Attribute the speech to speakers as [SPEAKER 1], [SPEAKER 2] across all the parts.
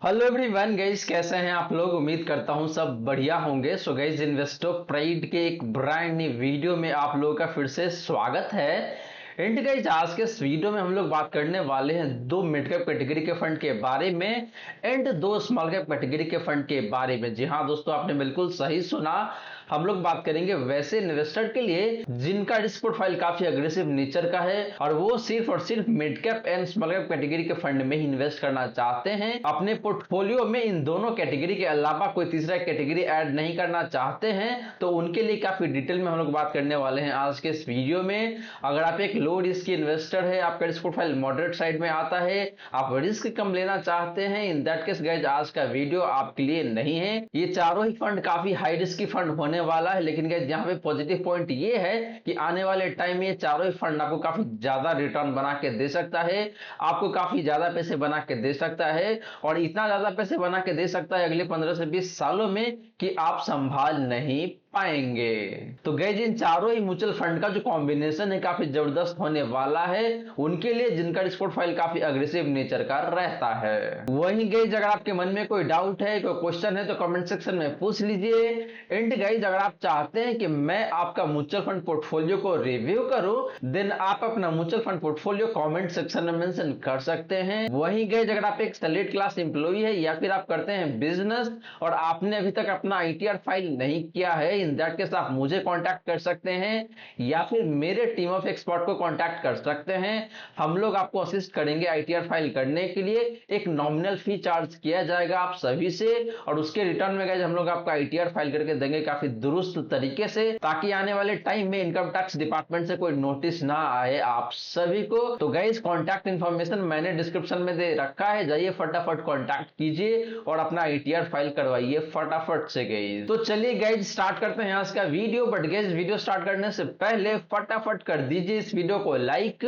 [SPEAKER 1] Hello everyone guys, कैसे हैं आप लोग। उम्मीद करता हूं सब बढ़िया होंगे। सो गाइस, इन्वेस्टो प्राइड के एक ब्रांड न्यू वीडियो में आप लोगों का फिर से स्वागत है। एंड गाइस, आज के इस वीडियो में हम लोग बात करने वाले हैं दो मिड कैप कैटेगरी के फंड के बारे में एंड दो स्मॉल कैप कैटेगरी के फंड के बारे में। जी हाँ दोस्तों, आपने बिल्कुल सही सुना। हम लोग बात करेंगे वैसे इन्वेस्टर के लिए जिनका रिस्क प्रोफाइल काफी अग्रेसिव नेचर का है और वो सिर्फ और सिर्फ mid cap and small cap category के फंड में ही इन्वेस्ट करना चाहते हैं। अपने पोर्टफोलियो में इन दोनों कैटेगरी के अलावा कोई तीसरा कैटेगरी ऐड नहीं करना चाहते हैं, तो उनके लिए काफी डिटेल में हम लोग बात करने वाले हैं आज के इस वीडियो में। अगर आप एक लो रिस्क इन्वेस्टर है, आपका रिस्क प्रोफाइल मॉडरेट साइड में आता है, आप रिस्क कम लेना चाहते हैं, इन दैट केस गाइस आज का वीडियो आपके लिए नहीं है। ये चारों ही फंड काफी हाई रिस्क फंड होने वाला है, लेकिन गाइस यहाँ पे पॉजिटिव पॉइंट ये है कि आने वाले टाइम में ये चारों ही फंड आपको काफी ज्यादा रिटर्न बना के दे सकता है, आपको काफी ज्यादा पैसे बना के दे सकता है और इतना ज्यादा पैसे बना के दे सकता है अगले 15 से 20 सालों में कि आप संभाल नहीं पाएंगे। तो गाइस, इन चारों ही म्यूचुअल फंड का जो कॉम्बिनेशन है काफी जबरदस्त होने वाला है उनके लिए जिनका रिस्क प्रोफाइल काफी अग्रेसिव नेचर का रहता है। वहीं गाइस, अगर आपके मन में कोई डाउट है, कोई क्वेश्चन है तो कमेंट सेक्शन में पूछ लीजिए। एंड गाइस, अगर आप चाहते हैं कि मैं आपका म्यूचुअल फंड पोर्टफोलियो को रिव्यू करूं, देन आप अपना mutual fund portfolio comment section में मेंशन कर सकते हैं। वहीं गाइस, अगर आप एक सैलरीड क्लास एम्प्लॉई है या फिर आप करते हैं बिजनेस और आपने अभी तक अपना आईटीआर फाइल नहीं किया है, इन दैट केस आप मुझे कांटेक्ट कर सकते हैं या फिर मेरे टीम ऑफ एक्सपर्ट को कांटेक्ट कर सकते हैं। हम लोग आपको असिस्ट करेंगे आईटीआर फाइल करने के लिए। एक नॉमिनल फी चार्ज किया जाएगा आप सभी से और उसके रिटर्न में गाइस हम लोग आपका आईटीआर फाइल करके देंगे काफी दुरुस्त तरीके से, ताकि आने वाले टाइम में इनकम टैक्स डिपार्टमेंट से कोई नोटिस ना आए आप सभी को। तो गाइस, कांटेक्ट इंफॉर्मेशन मैंने डिस्क्रिप्शन में दे रखा है, जाइए फटाफट कांटेक्ट कीजिए और अपना आईटीआर फाइल करवाइए फटाफट से गाइस। तो चलिए गाइस, स्टार्ट करते हैं आज का video. But guys, video start करने से पहले फटाफट कर दीजिए इस वीडियो को लाइक।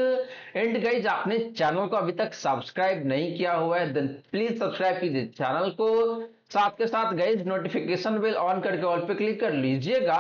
[SPEAKER 1] एंड गाइस, आपने चैनल को अभी तक सब्सक्राइब नहीं किया हुआ है, देन प्लीज सब्सक्राइब कीजिए चैनल को। साथ के साथ गाइस, नोटिफिकेशन बेल ऑन करके ऑल पे क्लिक कर लीजिएगा,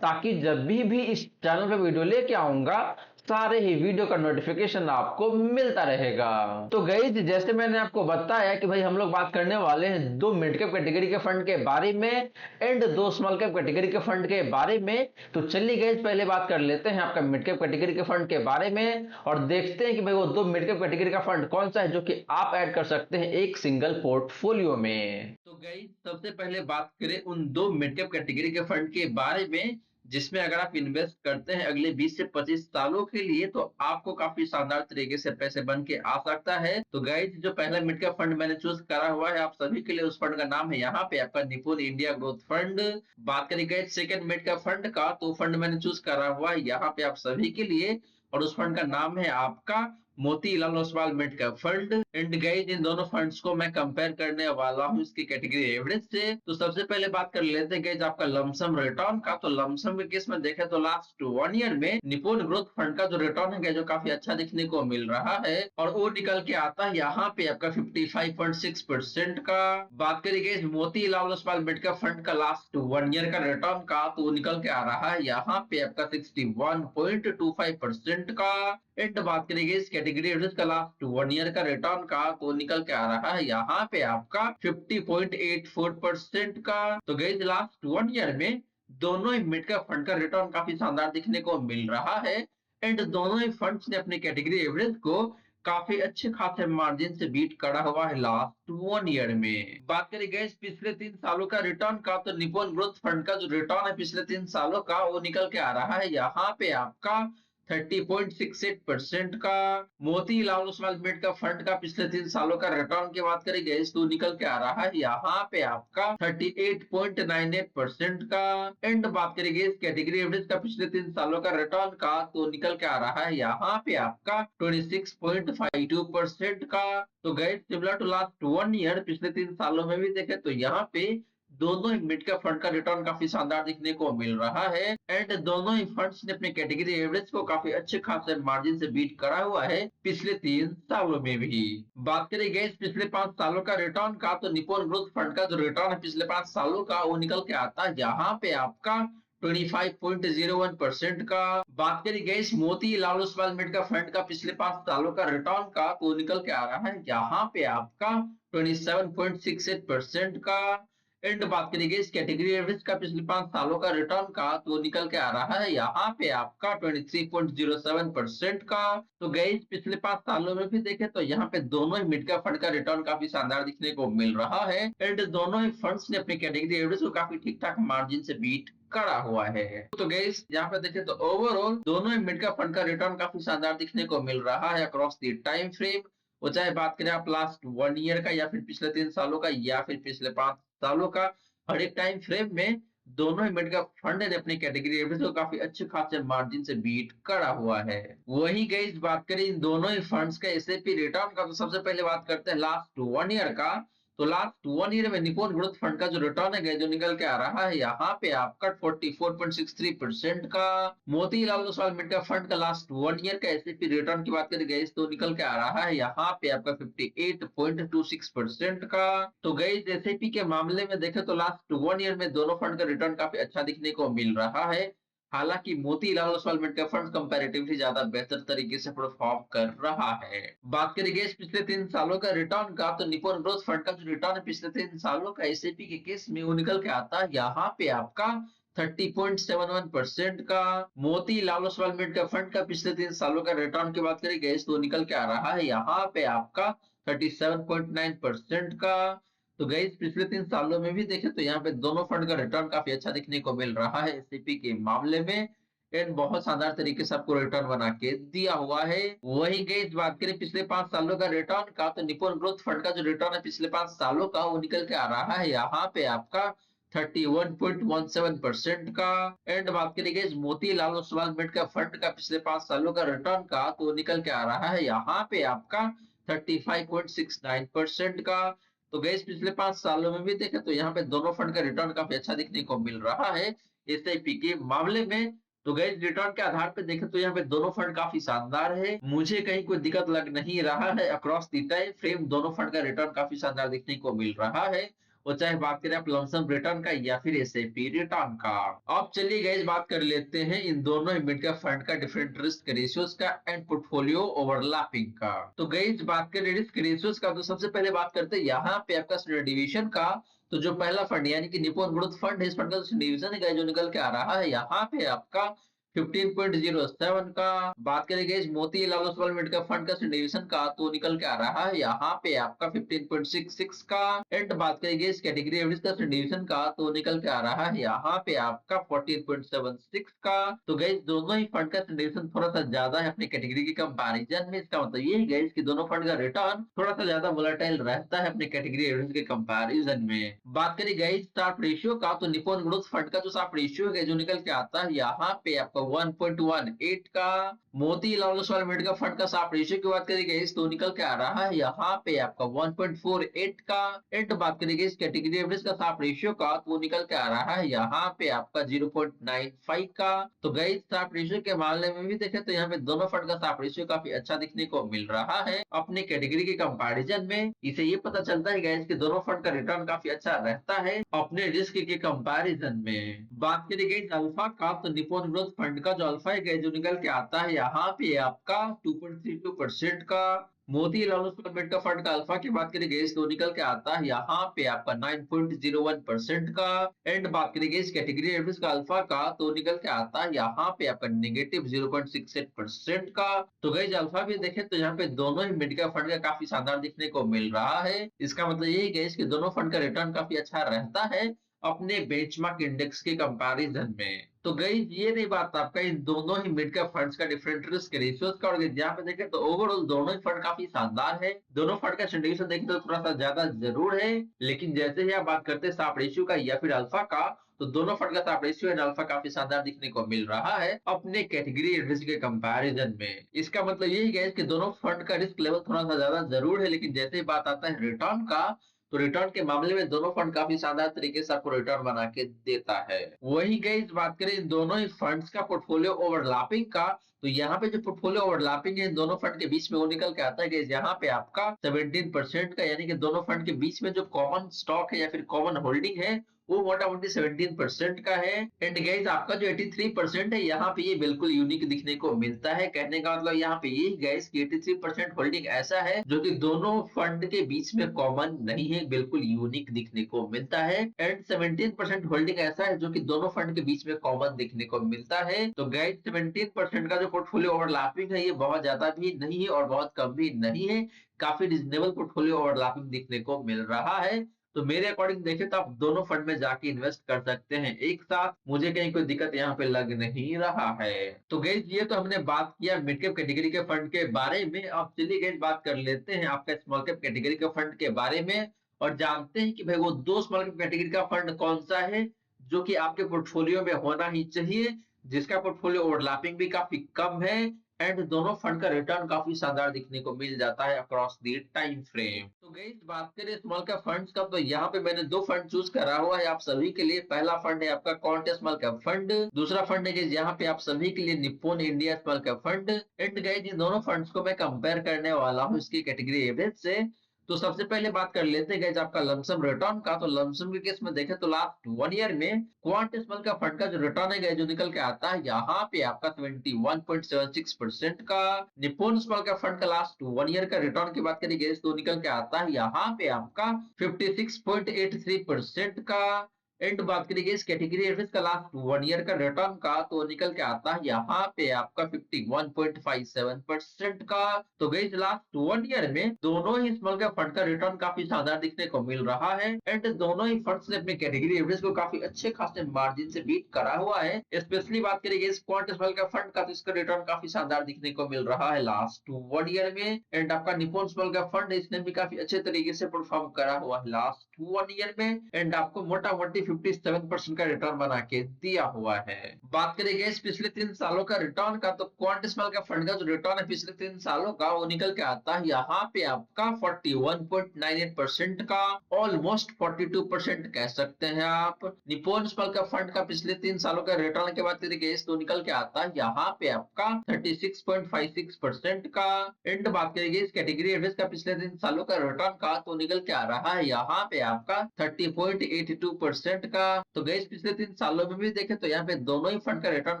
[SPEAKER 1] ताकि जब भी इस चैनल पे वीडियो लेके आऊंगा सारे ही वीडियो का नोटिफिकेशन आपको मिलता रहेगा। तो गाइस, जैसे मैंने आपको बताया कि भाई हम लोग बात करने वाले हैं दो मिड कैप कैटेगरी के फंड के बारे में एंड दो स्मॉल कैप कैटेगरी के फंड के बारे में। तो चलिए गाइस, पहले बात कर लेते हैं आपका मिड कैप कैटेगरी के फंड के बारे में और देखते हैं कि भाई वो दो मिड कैप कैटेगरी का फंड कौन सा है जो कि आप ऐड कर सकते हैं एक सिंगल पोर्टफोलियो में। तो गाइस, सबसे पहले बात करें उन दो मिड कैप कैटेगरी के फंड के बारे में जिसमें अगर आप इन्वेस्ट करते हैं अगले 20 से 25 सालों के लिए तो आपको काफी शानदार तरीके से पैसे बन के आ सकता है। तो गाइस, जो पहला मिड कैप फंड मैंने चूज करा हुआ है आप सभी के लिए, उस फंड का नाम है यहाँ पे आपका निपुण इंडिया ग्रोथ फंड। बात करें guys second mid cap fund का, तो फंड मैंने चूज करा हुआ है यहाँ पे आप सभी के लिए और उस फंड का नाम है आपका Motilal Oswal mid cap fund. And guys, इन दोनों फंड्स को मैं कंपेयर करने वाला हूं इसकी कैटेगरी एवरेज से। तो सबसे पहले बात कर लेते हैं गाइस आपका लमसम रिटर्न का। तो लमसम के केस में देखें तो लास्ट 1 ईयर में निपुण ग्रोथ फंड का जो रिटर्न है जो काफी अच्छा दिखने को मिल रहा है और वो निकल के आता है यहाँ पे आपका 55.6% का। बात करिए guys Motilal Oswal mid cap fund का लास्ट 1 ईयर का रिटर्न का, तो वो निकल के आ रहा है यहाँ पे आपका 61.25% का। एंड बात करेंगे इस कैटेगरी एवरेज का लास्ट 1 ईयर का रिटर्न का, तो निकल के आ रहा है यहाँ पे आपका 50.84% का। तो गाइस, लास्ट 1 ईयर में दोनों ही मिड कैप फंड का रिटर्न काफी शानदार दिखने को मिल रहा है एंड दोनों ही फंड्स ने अपनी कैटेगरी एवरेज को काफी अच्छे खासे मार्जिन से बीट करा हुआ है लास्ट 1 ईयर में। बात करें गाइस पिछले 3 सालों का रिटर्न का, तो निपुण ग्रोथ फंड का जो रिटर्न है पिछले 3 सालों का वो निकल के आ रहा है यहाँ पे आपका 30.68% का। मोतीलाल ओसवाल मिड का फंड का पिछले 3 सालों का रिटर्न की बात करेंगे तो निकल के आ रहा है यहाँ पे आपका 38.98% का। एंड बात करेंगे इस कैटेगरी एवरेज का पिछले 3 सालों का रिटर्न का, तो निकल के आ रहा है यहाँ पे आपका 26.52% का। तो guys, similar to last 1 year पिछले 3 सालों में भी देखें तो यहाँ पे दोनों ही मिड कैप फंड का रिटर्न काफी शानदार दिखने को मिल रहा है एंड दोनों ही फंड्स ने अपने कैटेगरी एवरेज को काफी अच्छे खासे मार्जिन से बीट करा हुआ है पिछले 3 सालों में भी। बात करें गाइस पिछले 5 सालों का रिटर्न का, तो निपुण ग्रोथ फंड का जो रिटर्न है पिछले 5 सालों का वो निकल के आता है यहाँ पे आपका 25.01% का। बात करी गई इस मोतीलाल ओसवाल मिड का फंड का पिछले 5 सालों का रिटर्न का, तो निकल के आ रहा है यहाँ पे आपका 27.68% का। एंड बात करी गई इस कैटेगरी एवरेज का पिछले 5 सालों का रिटर्न का, तो निकल के आ रहा है यहाँ पे आपका 23.07% का। तो गई पिछले 5 सालों में भी देखे तो यहाँ पे दोनों ही मिड का फंड का रिटर्न काफी शानदार दिखने को मिल रहा है। एंड दोनों ही फंड्स ने अपनी कैटेगरी एवरेज को काफी ठीक ठाक मार्जिन से बीट करा हुआ है। तो गाइस यहाँ पे देखें तो ओवरऑल दोनों ही मिड का फंड का रिटर्न काफी शानदार दिखने को मिल रहा है अक्रॉस द टाइम फ्रेम। वो चाहे बात करें आप लास्ट 1 ईयर का या फिर पिछले 3 सालों का या फिर पिछले 5 सालों का, हर एक टाइम फ्रेम में दोनों ही मिड का फंड ने अपनी कैटेगरी एवरेज को काफी अच्छे खासे मार्जिन से बीट करा हुआ है। वही गाइस बात करें इन दोनों ही फंड्स का एसआईपी रिटर्न का, तो सबसे पहले बात करते हैं लास्ट 1 ईयर का। तो लास्ट 1 ईयर में निप्पॉन ग्रोथ फंड का जो रिटर्न है जो निकल के आ रहा है यहाँ पे आपका 44.63% का। मोतीलाल ओसवाल मिड का फंड का लास्ट 1 ईयर का एसआईपी रिटर्न की बात करें गई तो निकल के आ रहा है यहाँ पे आपका 58.26% का। तो गई एसआईपी के मामले में देखें तो लास्ट 1 ईयर में दोनों फंड का रिटर्न काफी अच्छा दिखने को मिल रहा है। हालांकि मोतीलाल ओसवाल मिड का फंड कंपैरेटिवली ज्यादा बेहतर तरीके से परफॉर्म कर रहा है। बात करेंगे पिछले 3 सालों का रिटर्न का, तो निप्पॉन ग्रोथ फंड का जो रिटर्न है पिछले 3 सालों का एसआईपी के केस में वो निकल के आता है यहाँ पे आपका 30.71% का। मोतीलाल ओसवाल मिड का फंड का पिछले 3 सालों का रिटर्न की बात करेंगे तो निकल के आ रहा है यहाँ पे आपका 37.9% का। तो गई पिछले 3 सालों में भी देखें तो यहाँ पे दोनों फंड का रिटर्न काफी अच्छा दिखने को मिल रहा है एसआईपी के मामले में। एंड बहुत शानदार तरीके से आपको रिटर्न बना के दिया हुआ है। वही गई बात करें पिछले 5 सालों का रिटर्न का, तो निप्पॉन ग्रोथ फंड का जो रिटर्न है पिछले 5 सालों का वो निकल के आ रहा है यहाँ पे आपका 31.17% का। एंड बात करेंगे मोतीलाल ओसवाल मिड का फंड का पिछले 5 सालों का रिटर्न का, तो निकल के आ रहा है यहाँ पे आपका 35.69% का। तो गैस पिछले 5 सालों में भी देखें तो यहाँ पे दोनों फंड का रिटर्न काफी अच्छा दिखने को मिल रहा है एसआईपी के मामले में। तो गैस रिटर्न के आधार पे देखें तो यहाँ पे दोनों फंड काफी शानदार है, मुझे कहीं कोई दिक्कत लग नहीं रहा है। अक्रॉस द टाइम फ्रेम दोनों फंड का रिटर्न काफी शानदार दिखने को मिल रहा है, वो चाहे बात करें आप लमसम रिटर्न का या फिर एसआईपी रिटर्न का। अब चलिए गाइस बात कर लेते हैं इन दोनों मिड का फंड का डिफरेंट रिस्क रेशियोज का एंड पोर्टफोलियो ओवरलैपिंग का। तो गाइस बात करें रिस्क रेशियोज का, तो सबसे पहले बात करते हैं यहाँ पे आपका स्टैंडर्ड डिवीजन का। तो जो पहला फंड यानी कि निप्पॉन ग्रोथ फंड है, इस फंड का डिवीजन है जो निकल के आ रहा है यहाँ पे आपका 15.07 का। बात करेंगे इस मोतीलाल ओसवाल मिड का फंड का डिवीजन का, तो निकल के आ रहा है यहाँ पे आपका 15.66 का। एंड बात करेंगे इस कैटेगरी एवरेज का डिवीजन का, तो निकल के आ रहा है यहाँ पे आपका 14.76 का। तो गैस दोनों ही फंड का डिवीजन थोड़ा सा ज्यादा है अपनी कैटेगरी के कंपैरिजन में। इसका मतलब ये है गैस कि दोनों फंड का रिटर्न थोड़ा सा ज्यादा वोलेटाइल रहता है अपनी कैटेगरी एवरेज के कंपैरिजन में। बात करें गैस शार्प रेशियो का, तो निप्पॉन ग्रोथ फंड का जो शार्प रेशियो है जो निकल के आता है यहाँ पे आपका 1.18 का। मोतीलाल ओसवाल मिड का फंड का शार्प रेशियो की बात करेंगे इस तो निकल के आ रहा है यहाँ पे आपका 1.48 का। एंड बात करेंगे इस कैटेगरी एवरेज का शार्प रेशियो का, तो वो निकल के आ रहा है यहाँ पे आपका 0.95 का। तो गई शार्प रेशियो के मामले में भी देखें तो यहाँ पे दोनों फंड का शार्प रेशियो काफी अच्छा दिखने को मिल रहा है अपने कैटेगरी के कंपैरिजन में। इसे ये पता चलता है गैस कि दोनों फंड का रिटर्न काफी अच्छा रहता है अपने रिस्क के कंपैरिजन में। बात करी गई अल्फा का, तो निप्पॉन ग्रोथ फंड का जो अल्फा है जो निकल के आता है यहाँ पे आपका 2.32% का। मोतीलाल ओसवाल मिड का फंड का अल्फा की बात करी गई तो निकल के आता है यहाँ पे आपका 9.01% का। एंड बात करी गई कैटेगरी एवरेज का अल्फा का, तो निकल के आता है यहाँ पे आपका नेगेटिव 0.68% का। तो गई अल्फा भी देखें तो यहाँ पे दोनों ही मिड का फंड का काफी शानदार दिखने को मिल रहा है। इसका मतलब यही है कि दोनों फंड का रिटर्न काफी अच्छा रहता है अपने बेंचमार्क इंडेक्स के कंपैरिजन में। तो गई ये नहीं बात आपका इन दोनों ही मिड कैप फंड्स का डिफरेंट रिस्क रेशियोज का, और यहाँ पे देखें तो ओवरऑल दोनों ही फंड काफी शानदार है। दोनों फंड का सिंडिकेशन देखें तो थोड़ा सा ज्यादा जरूर है, लेकिन जैसे ही आप बात करते हैं शार्प रेशियो का या फिर अल्फा का, तो दोनों फंड का शार्प रेशियो एंड अल्फा काफी शानदार दिखने को मिल रहा है अपने कैटेगरी रिस्क के कंपैरिजन में। इसका मतलब यही है कि दोनों फंड का रिस्क लेवल थोड़ा सा ज्यादा जरूर है, लेकिन जैसे ही बात आता है रिटर्न का, तो रिटर्न के मामले में दोनों फंड काफी शानदार तरीके से आपको रिटर्न बना के देता है। वही गाइस बात करें इन दोनों ही फंड्स का पोर्टफोलियो ओवरलैपिंग का, तो यहाँ पे जो पोर्टफोलियो ओवरलैपिंग है इन दोनों फंड के बीच में वो निकल के आता है कि यहाँ पे आपका 17% का, यानी कि दोनों फंड के बीच में जो कॉमन स्टॉक है या फिर कॉमन होल्डिंग है वो मोटा मोटी 17% का है। एंड गाइस आपका जो 83% है यहाँ पे ये बिल्कुल यूनिक दिखने को मिलता है। कहने का मतलब यहाँ पे ये गाइस कि 83% होल्डिंग ऐसा है जो कि दोनों फंड के बीच में कॉमन नहीं है, बिल्कुल यूनिक दिखने को मिलता है। एंड 17% होल्डिंग ऐसा है जो कि दोनों फंड के बीच में कॉमन दिखने को मिलता है। तो गाइस 17% का जो पोर्टफोलियो ओवरलैपिंग है ये बहुत ज्यादा भी नहीं है और बहुत कम भी नहीं है, काफी रिजनेबल पोर्टफोलियो ओवरलैपिंग दिखने को मिल रहा है। तो मेरे अकॉर्डिंग देखें तो आप दोनों फंड में जाके इन्वेस्ट कर सकते हैं एक साथ, मुझे कहीं कोई दिक्कत यहाँ पे लग नहीं रहा है। तो गाइस ये तो हमने बात किया मिड कैप कैटेगरी के फंड के बारे में। अब चलिए गाइस बात कर लेते हैं आपका स्मॉल कैप कैटेगरी के फंड के बारे में और जानते हैं कि भाई वो दो स्मॉल कैप कैटेगरी का फंड कौन सा है जो कि आपके पोर्टफोलियो में होना ही चाहिए, जिसका पोर्टफोलियो ओवरलैपिंग भी काफी कम है एंड दोनों फंड का रिटर्न काफी शानदार दिखने को मिल जाता है अक्रॉस दी टाइम फ्रेम। तो गाइस बात करें स्मॉल कैप फंड्स का, तो यहाँ पे मैंने दो फंड चूज करा हुआ है आप सभी के लिए। पहला फंड है आपका क्वांट स्मॉल कैप फंड, दूसरा फंड है गाइस यहाँ पे आप सभी के लिए Nippon India small cap fund. And guys इन दोनों फंड्स को मैं कंपेयर करने वाला हूँ इसकी कैटेगरी एवरेज से। तो सबसे पहले बात कर लेते हैं गाइस आपका लमसम रिटर्न का। तो लमसम के केस में देखें तो लास्ट 1 ईयर में क्वांट स्मॉल का फंड का जो रिटर्न है गाइस जो निकल के आता है यहाँ पे आपका 21.76% का। निप्पॉन स्मॉल का फंड का लास्ट 1 ईयर का रिटर्न की बात करें गाइस तो निकल के आता है यहाँ पे आपका 56.83% का। एंड बात करेंगे इस कैटेगरी एवरेज का लास्ट 1 ईयर का रिटर्न का तो निकल के आता है यहाँ पे आपका 51.57% का। तो गई लास्ट 1 ईयर में दोनों ही स्मॉल कैप फंड का रिटर्न काफी शानदार दिखने को मिल रहा है एंड दोनों ही फंड्स ने अपने कैटेगरी एवरेज को काफी अच्छे खासे मार्जिन से बीट करा हुआ है। स्पेशली बात करेंगे इस क्वांट स्मॉल कैप फंड का तो इसका रिटर्न काफी शानदार दिखने को मिल रहा है लास्ट 1 ईयर में। एंड आपका निप्पॉन स्मॉल कैप फंड इसने भी काफी अच्छे तरीके से परफॉर्म करा हुआ है लास्ट 1 ईयर में एंड आपको मोटा मोटी 57% का रिटर्न बना के दिया हुआ है। बात करेंगे इस पिछले 3 सालों का रिटर्न का तो क्वांट स्मॉल का फंड का जो रिटर्न है पिछले 3 सालों का वो निकल के आता है यहाँ पे आपका 41.98% का, ऑलमोस्ट 42% कह सकते हैं आप। निप्पॉन स्मॉल का फंड का पिछले 3 सालों का रिटर्न के बाद करेंगे तो निकल के आता है यहाँ पे आपका 36.56% का। एंड बात करेंगे इस कैटेगरी एवरेज का पिछले 3 सालों का रिटर्न का तो निकल के आ रहा है यहाँ पे आपका 30.82% का। तो गैस पिछले 3 सालों में भी देखें तो यहाँ पे दोनों ही फंड का रिटर्न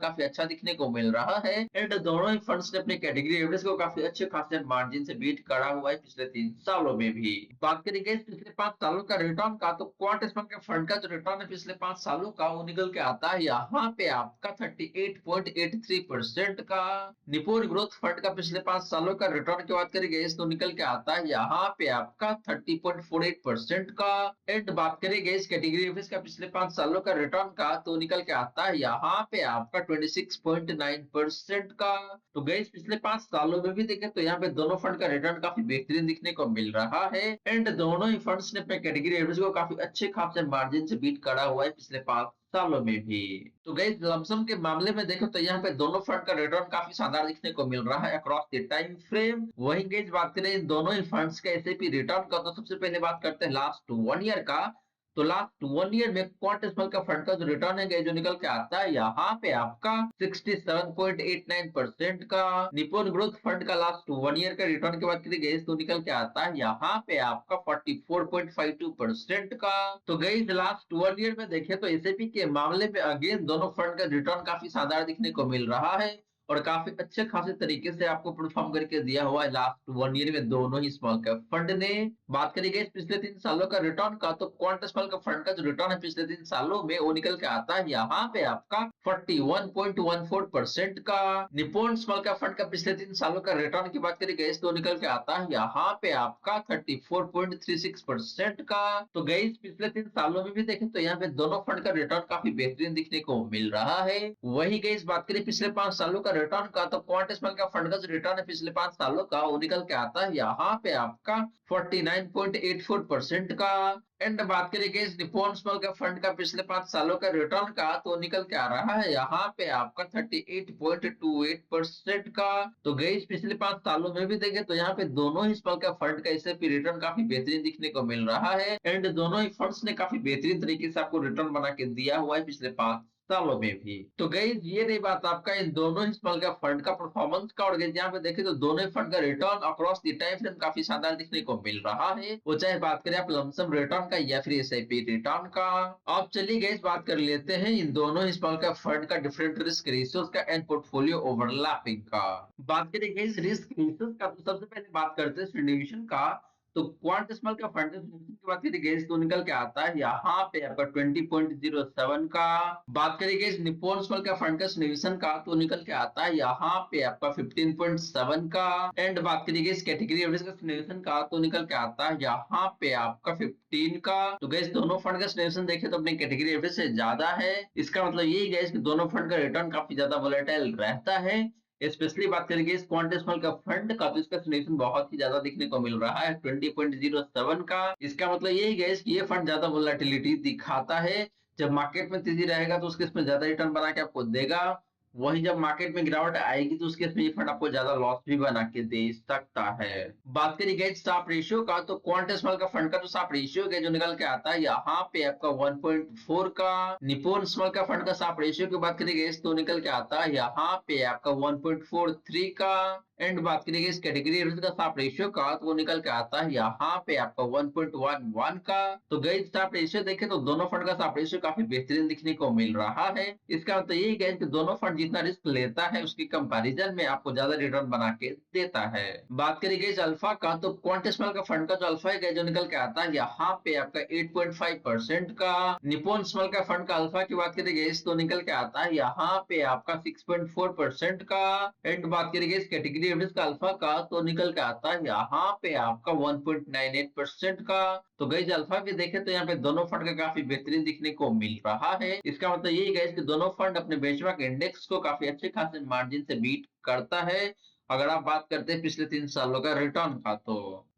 [SPEAKER 1] काफी अच्छा दिखने को मिल रहा है एंड दोनों ही फंड्स ने अपने कैटेगरी एवरेज को काफी अच्छे खासे मार्जिन से बीट करा हुआ है पिछले 3 सालों में भी। बात करेंगे पिछले 5 सालों का रिटर्न का तो क्वांट स्मॉल के फंड का जो रिटर्न है पिछले 5 सालों का वो निकल के आता है यहाँ पे आपका 38.83% का। निप्पॉन ग्रोथ फंड का पिछले 5 सालों का रिटर्न की बात करेंगे तो निकल के आता है यहाँ पे आपका 30.48% का। एंड बात करेंगे इस कैटेगरी एवरेज का पिछले 5 सालों का रिटर्न का तो निकल के आता है यहाँ पे आपका 26.9% का। तो गैस पिछले 5 सालों में भी देखें तो यहाँ पे दोनों फंड का रिटर्न काफी बेहतरीन दिखने को मिल रहा है एंड दोनों ही फंड्स ने अपने कैटेगरी एवरेज को काफी अच्छे खासे मार्जिन से बीट करा हुआ है पिछले 5 सालों में भी। तो गैस लमसम के मामले में देखो तो यहाँ पे दोनों फंड का रिटर्न काफी शानदार दिखने को मिल रहा है अक्रॉस द टाइम फ्रेम। वहीं गैस बात करें इन दोनों ही फंड्स के एसआईपी रिटर्न का तो सबसे पहले बात करते हैं लास्ट 1 ईयर का। तो लास्ट 1 ईयर में क्वांट स्मॉल का फंड का जो रिटर्न है जो निकल के आता है यहाँ पे आपका 67.89% का। निप्पॉन ग्रोथ फंड का लास्ट 1 ईयर का रिटर्न की बात करेंगे तो निकल के आता है यहाँ पे आपका 44.52% का। तो गई लास्ट 1 ईयर में देखें तो एसआईपी के मामले में अगेन दोनों फंड का रिटर्न काफी शानदार दिखने को मिल रहा है और काफी अच्छे खासे तरीके से आपको परफॉर्म करके दिया हुआ है लास्ट 1 ईयर में दोनों ही स्मॉल कैप फंड ने। बात करेंगे पिछले 3 सालों का रिटर्न का तो क्वांट स्मॉल कैप फंड का जो रिटर्न है पिछले 3 सालों में वो निकल के आता है यहाँ पे आपका 41.14% का। निप्पॉन स्मॉल कैप फंड का पिछले 3 सालों का रिटर्न की बात करेंगे तो निकल के आता है यहाँ पे आपका 34.36% का। तो गई पिछले 3 सालों में भी देखें तो यहाँ पे दोनों फंड का रिटर्न काफी बेहतरीन दिखने को मिल रहा है। वही गई बात करें पिछले 5 सालों का रिटर्न का तो क्वांट स्मॉल का फंड का जो रिटर्न है पिछले 5 सालों का वो निकल के आता है यहाँ पे आपका 49.84% का। एंड बात करेंगे इस निप्पॉन स्मॉल का फंड का पिछले 5 सालों का रिटर्न का तो निकल के आ रहा है यहाँ पे आपका 38.28% का। तो गई पिछले 5 सालों में भी देखें तो यहाँ पे दोनों ही स्मॉल का फंड का एसआईपी रिटर्न काफी बेहतरीन दिखने को मिल रहा है एंड दोनों ही फंड्स ने काफी बेहतरीन तरीके से आपको रिटर्न बना के दिया हुआ है पिछले 5 सालों में भी। तो गाइस ये रही बात आपका इन दोनों ही स्मॉल कैप फंड का परफॉर्मेंस का। और गाइस यहाँ पे देखें तो दोनों ही फंड का return across the time frame काफी शानदार देखने को मिल रहा है, वो चाहे बात करें आप लमसम रिटर्न का या फिर एसआईपी रिटर्न का। अब चलिए गाइस बात कर लेते हैं इन दोनों ही स्मॉल कैप फंड का डिफरेंट रिस्क रेशियोज का एंड पोर्टफोलियो ओवरलैपिंग का। बात करें गाइस रिस्क रेशियोज का तो सबसे पहले बात करते हैं डिस्ट्रीब्यूशन का। तो क्वांट स्मॉल का फंड की बात करेंगे तो निकल के आता है यहाँ पे आपका 20.07 का। बात करेंगे निप्पॉन स्मॉल का फंड का सिनेविशन का तो निकल के आता है यहाँ पे आपका 15.7 का। एंड बात करेंगे इस कैटेगरी एवरेज का सिनेविशन का तो निकल के आता है यहाँ पे आपका 15 का। तो गैस दोनों फंड का सिनेविशन देखे तो अपनी कैटेगरी एवरेज से ज्यादा है। इसका मतलब यही गैस कि दोनों फंड का रिटर्न काफी ज्यादा वोलेटाइल रहता है। स्पेशली बात करेंगे इस क्वांट स्मॉल का फंड का तो इसका सिनेशन बहुत ही ज्यादा देखने को मिल रहा है 20.07 का। इसका मतलब यही गैस कि ये फंड ज्यादा वोलेटिलिटी दिखाता है। जब मार्केट में तेजी रहेगा तो उसके इसमें ज्यादा रिटर्न बना के आपको देगा, वही जब मार्केट में गिरावट आएगी तो उसके इसमें ये फंड आपको ज्यादा लॉस भी बना के दे सकता है। बात करिए गैस साप रेशियो का तो क्वांट स्मॉल का फंड का जो साप रेशियो है जो निकल के आता है यहाँ पे आपका 1.4 का। निप्पॉन स्मॉल का फंड का साप रेशियो की बात करिए गैस तो निकल के आता है यहाँ पे आपका 1.43 का। एंड बात करिए इस कैटेगरी एवरेज का साप रेशियो का तो वो निकल के आता है यहाँ पे आपका 1.11 का। तो गई साप रेशियो देखें तो दोनों फंड का साप रेशियो काफी बेहतरीन दिखने को मिल रहा है। इसका मतलब यही है कि दोनों फंड जितना रिस्क लेता है उसकी कंपैरिजन में आपको ज्यादा रिटर्न बना के देता है। बात करिए अल्फा का तो क्वांट स्मॉल का फंड का जो अल्फा है जो निकल के आता है यहाँ पे आपका 8.5% का। निप्पॉन स्मॉल का फंड का अल्फा की बात करिए तो निकल के आता है यहाँ पे आपका 6.4% का। एंड बात करिए इस कैटेगरी एवरेज का अल्फा का तो निकल के आता है यहाँ पे आपका 1.98% का। तो गई अल्फा भी देखे तो यहाँ पे दोनों फंड का काफी बेहतरीन दिखने को मिल रहा है। इसका मतलब यही गई कि दोनों फंड अपने बेंचमार्क इंडेक्स को काफी अच्छे खासे मार्जिन से बीट करता है अगर आप बात करते हैं पिछले 3 सालों का रिटर्न का।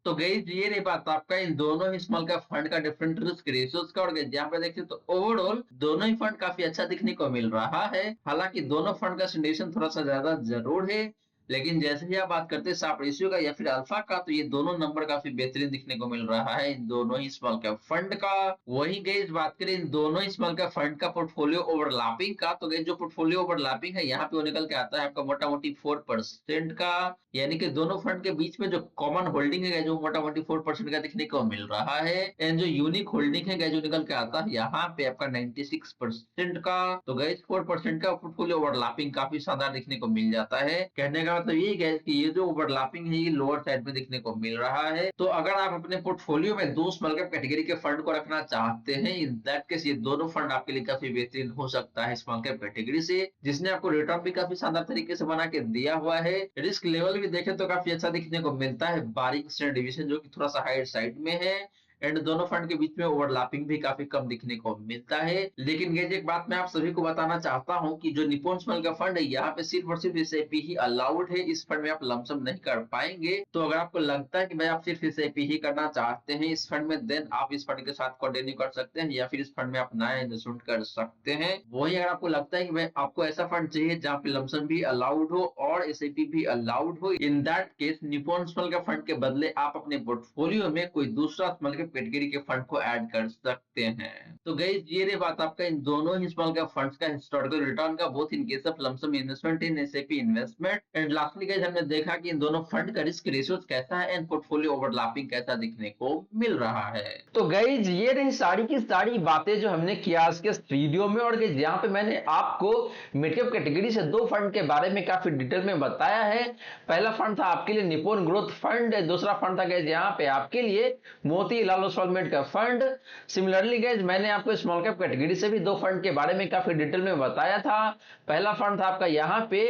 [SPEAKER 1] तो गई ये रही बात आपका इन दोनों ही स्मॉल का फंड का डिफरेंट रिस्क रेशियोज का। और यहाँ पे देखिए तो ओवरऑल दोनों ही फंड काफी अच्छा दिखने को मिल रहा है। हालांकि दोनों फंड का सिंडिकेशन थोड़ा सा ज्यादा जरूर है, लेकिन जैसे ही आप बात करते हैं साप रेशियो का या फिर अल्फा का तो ये दोनों नंबर काफी बेहतरीन दिखने को मिल रहा है इन दोनों ही स्मॉल कैप फंड का। वही गई बात करें इन दोनों ही स्मॉल कैप फंड का पोर्टफोलियो ओवरलैपिंग का तो गई जो पोर्टफोलियो ओवरलैपिंग है यहाँ पे वो निकल के आता है आपका मोटा मोटी 4% का। यानी कि दोनों फंड के बीच में जो कॉमन होल्डिंग है जो मोटा मोटी 4% का दिखने को मिल रहा है। एंड जो यूनिक होल्डिंग है जो निकल के आता है यहाँ पे आपका 96% का। तो गई 4% का पोर्टफोलियो ओवरलैपिंग काफी शानदार दिखने को मिल जाता है। कहने का मतलब ये है कि ये जो ओवरलैपिंग है ये लोअर साइड में दिखने को मिल रहा है। तो अगर आप अपने पोर्टफोलियो में दो स्मॉल कैप कैटेगरी के फंड को रखना चाहते हैं इन दैट केस ये दोनों फंड आपके लिए काफी बेहतरीन हो सकता है स्मॉल कैप कैटेगरी से, जिसने आपको रिटर्न भी काफी शानदार तरीके से बना के दिया हुआ है। रिस्क लेवल भी देखें तो काफी अच्छा दिखने को मिलता है 12% डिवीजन जो कि थोड़ा सा हाइट साइड में है। एंड दोनों फंड के बीच में ओवरलैपिंग भी काफी कम दिखने को मिलता है। लेकिन ये एक बात मैं आप सभी को बताना चाहता हूं कि जो निप्पॉन स्मॉल का फंड है यहाँ पे सिर्फ और सिर्फ एसआईपी ही अलाउड है। इस फंड में आप लमसम नहीं कर पाएंगे। तो अगर आपको लगता है कि भाई आप सिर्फ एसआईपी ही करना चाहते हैं इस फंड में देन आप इस फंड के साथ कंटिन्यू कर सकते हैं या फिर इस फंड में आप नया इन्वेस्टमेंट कर सकते हैं। वही अगर आपको लगता है कि भाई आपको ऐसा फंड चाहिए जहाँ पे लमसम भी अलाउड हो और एसआईपी भी अलाउड हो in that case Nippon small का फंड के बदले आप अपने पोर्टफोलियो में कोई दूसरा स्मॉल कैप कैटेगरी के फंड को ऐड कर सकते हैं। तो गाइस ये रही बात आपका इन दोनों ही स्मॉल कैप फंड्स का हिस्टोरिकल रिटर्न का both in case of lump sum investment in SIP investment. And lastly guys हमने देखा कि इन दोनों फंड का रिस्क रेशियोज कैसा है एंड पोर्टफोलियो ओवरलैपिंग कैसा दिखने को मिल रहा है। तो गाइस ये रही सारी की सारी बातें जो हमने किया आज के वीडियो में। और गाइस यहाँ पे मैंने आपको मिड कैप कैटेगरी से दो फंड के बारे में काफी डिटेल में बताया है। पहला फंड था आपके लिए निप्पॉन ग्रोथ फंड, दूसरा फंड था गाइस यहाँ पे आपके लिए Motilal Oswal mid cap fund. Similarly guys मैंने आपको स्मॉल कैप कैटेगरी से भी दो फंड के बारे में काफी डिटेल में बताया था। पहला फंड था आपका यहाँ पे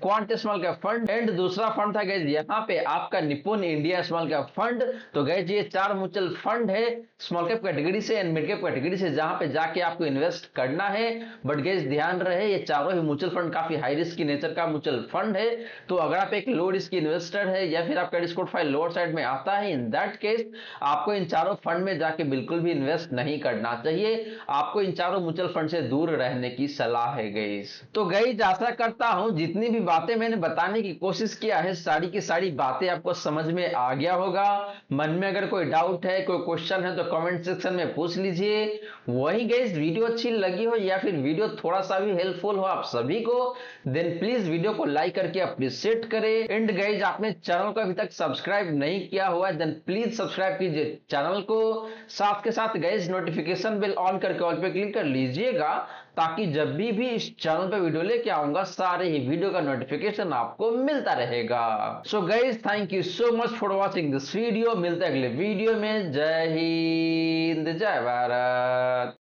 [SPEAKER 1] quant small cap fund and दूसरा फंड था गाइस यहाँ पे आपका Nippon India small cap fund. तो गाइस ये चार म्यूचुअल फंड है स्मॉल कैप कैटेगरी से एंड मिड कैप कैटेगरी से जहां पे जाके आपको इन्वेस्ट करना है। बट गाइस ध्यान रहे ये चारों ही म्यूचुअल फंड काफी हाई रिस्क की नेचर का म्यूचुअल फंड है। तो अगर आप एक लो रिस्क इन्वेस्टर है या फिर आपका रिस्क प्रोफाइल लोअर साइड में आता है इन दैट केस आपको इन चारों चारों फंड में जाके बिल्कुल भी इन्वेस्ट नहीं करना चाहिए। आपको इन चारों म्यूचुअल फंड से दूर रहने की सलाह है गाइस। तो गाइस आशा करता हूं जितनी भी बातें मैंने बताने की कोशिश किया है सारी की सारी बातें आपको समझ में आ गया होगा। मन में अगर कोई डाउट है, कोई क्वेश्चन है तो कमेंट सेक्शन में पूछ लीजिए। वही गाइस वीडियो अच्छी लगी हो या फिर वीडियो थोड़ा सा भी हेल्पफुल हो आप सभी को, देन प्लीज वीडियो को लाइक करके अप्रिशिएट करें। एंड गाइस आपने चैनल को अभी तक सब्सक्राइब नहीं किया हुआ है देन प्लीज सब्सक्राइब कीजिए चैनल को। साथ के साथ गाइस नोटिफिकेशन बेल ऑन करके ऑल पे क्लिक कर लीजिएगा ताकि जब भी इस चैनल पे वीडियो लेके आऊंगा सारे ही वीडियो का नोटिफिकेशन आपको मिलता रहेगा। So guys thank you so much for watching this video. मिलते हैं अगले वीडियो में। जय हिंद जय भारत।